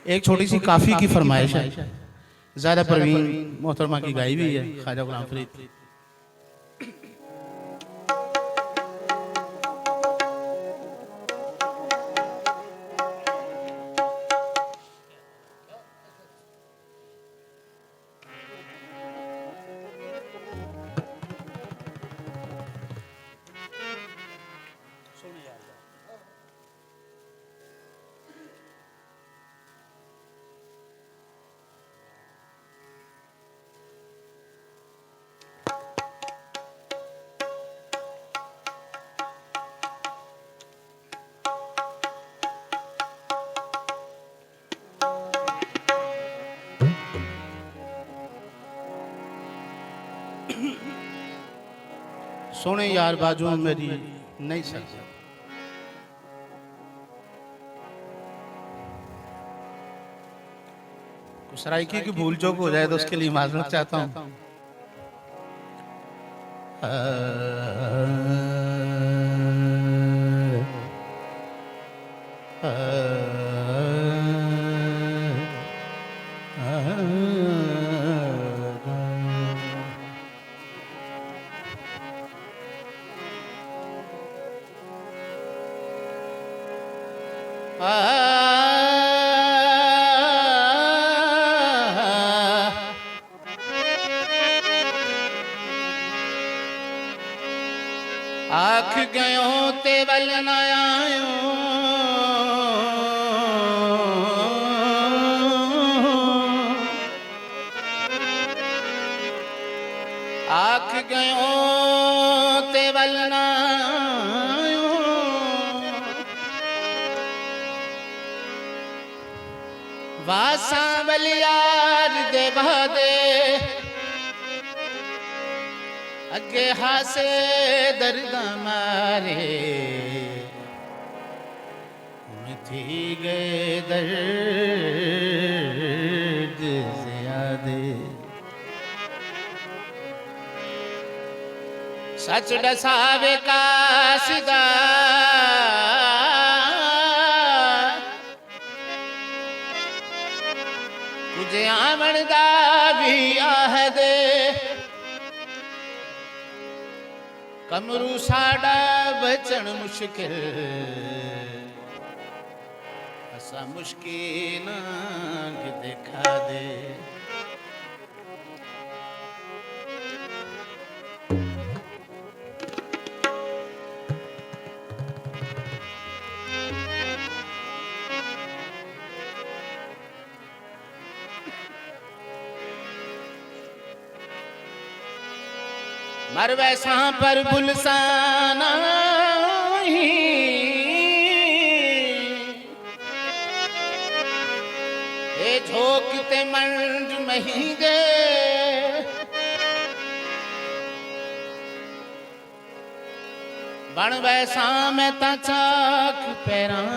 एक छोटी सी काफ़ी की फरमाइश है, ज़्यादा परवीन मोहतरमा की गाई भी है, ख्वाजा गुलाम फरीद। सोने यार बाजू मेरी नहीं सकता, सराइकी की भूल चूक हो जाए तो उसके लिए माजरत चाहता हूँ। आख गयो ते वल न आयो, आख गयो ते वल न आयो, वासा वल यार दे बहादे अगे हासे दर्द मारे, थी गए दर्द ज़्यादे। सच दसावे कासिदा तुझे आमण दा भी आहदे, कमरू साड़ा बचन मुश्किल असा मुश्किल दिखा दे। मर वैसा पर बुलसाना ए झोंकते मंड महींगे, बण वैसा मैं ता चाक पैरां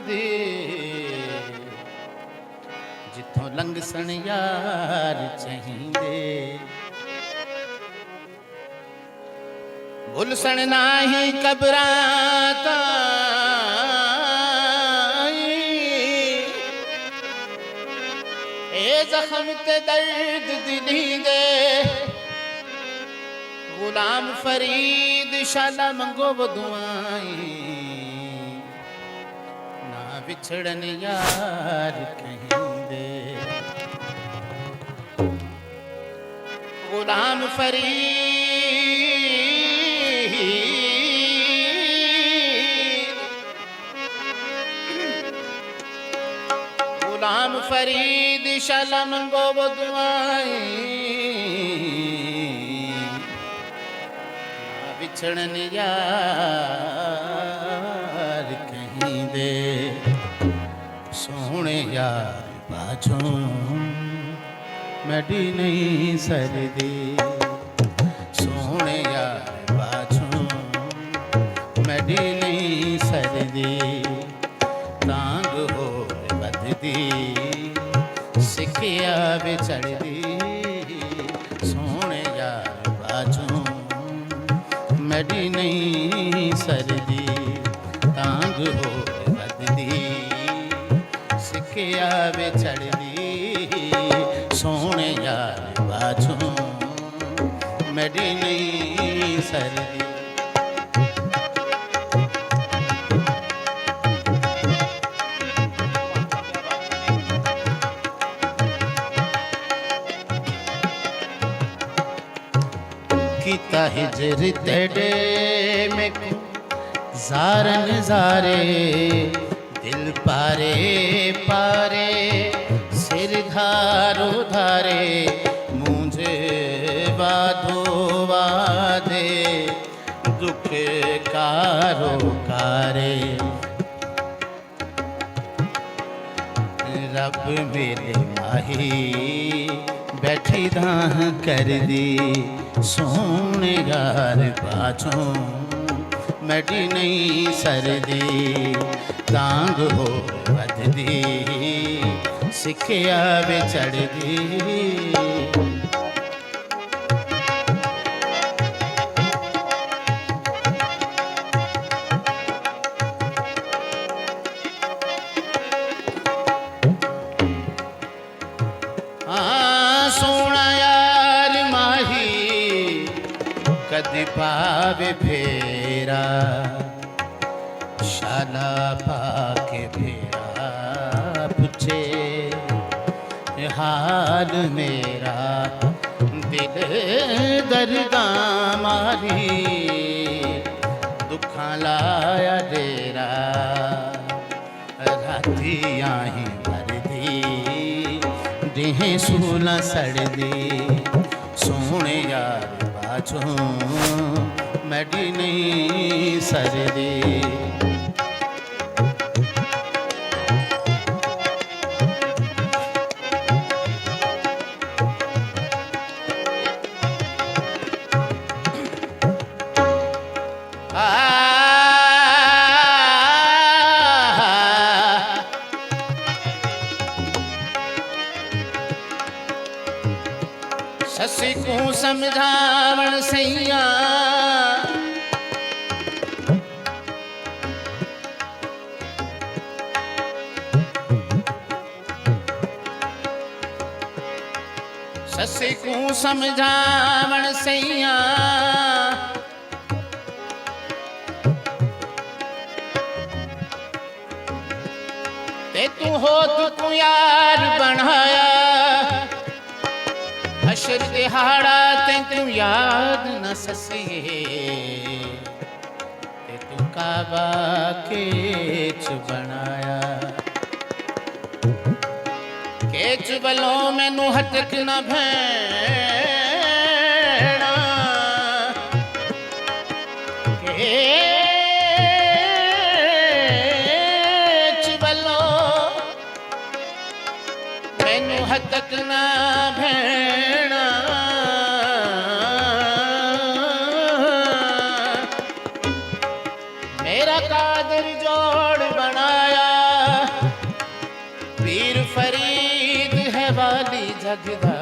दे, जिथों लंघ सन यार चाहिंदे। भुलसन नाही कबरां ताईं, ए जख्म ते दर्द दिली दे, गुलाम फरीद शाला मंगो दुआई, ना बिछड़न यार कहिंदे। गुलाम फरीद गुलाम फरीद शाला मंगो दुआई, बिछड़न यार कहीं दे। सोने यार बाजू मैडी नहीं सरदी, सोने यार बाजू मैडी नहीं सरदी, तांग हो बददी सिखिया बिछड़दी। सोने यार बाजू मैडी नहीं सरदी, तांग हो बददी सिखे सिखिया वे चढ़दी सोने यार बाजों मेरी नहीं सरदी। किता हिजर तेरे में जार नजारे दिल पारे पारे सिर धारो धारे मुझे बाधो वादे दुख कारो कारे रब मेरे माही बैठी दाह कर दी सोने यार बाजों मेरी नहीं सरदी तांग हो बददी सिखिया वे चढ़दी। सोना यार माही कदी पावे फेरा शाला पाके फेरा पूछे हाल मेरा दिल दर्दा मारी दुखा लाया डेरा रातियाँ ही भरदी देह सूला सड़दी सोने यार बाजों मेरी नहीं सरदी। ससी को समझावण सैया ससी को समझावण सैया ते तू हो तू यार बनाया अशर दिहाड़ा तैनू याद न ससिए ते तू काबा केच बनाया केच बलों मैनू हटक न भैना केच बलों मैनू हटक न भैना मेरा कादर जोड़ बनाया पीर फरीद है वाली जगदा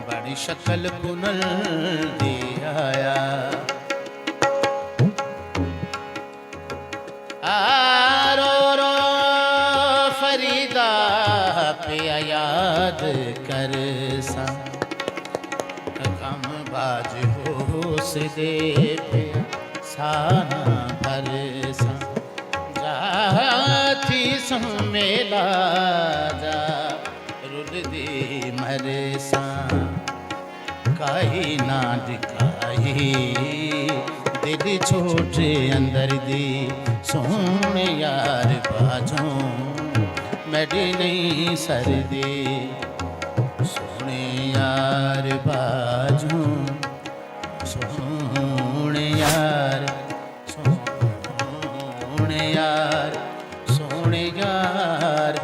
बड़ी शक्ल पुनल दी आया रो रो फरीदा पे याद कर सा कम बाज हो से दे पे साना भर सा जाती मेला जा रुलदी मरे सा काई ना दिखाई दिल छोटे अंदर दी सोने यार बाजों मेरी नहीं सरदी सोने यार बाजों सोने यार सोने यार सोने यार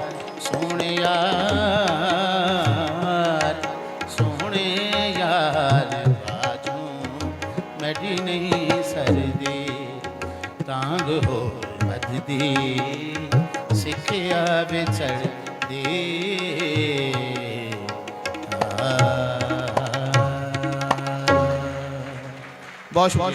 सोने यार सोने यार बाजों मेरी नहीं सरदी तांग हो बददी सिखिया वे चढ़दी। बहुत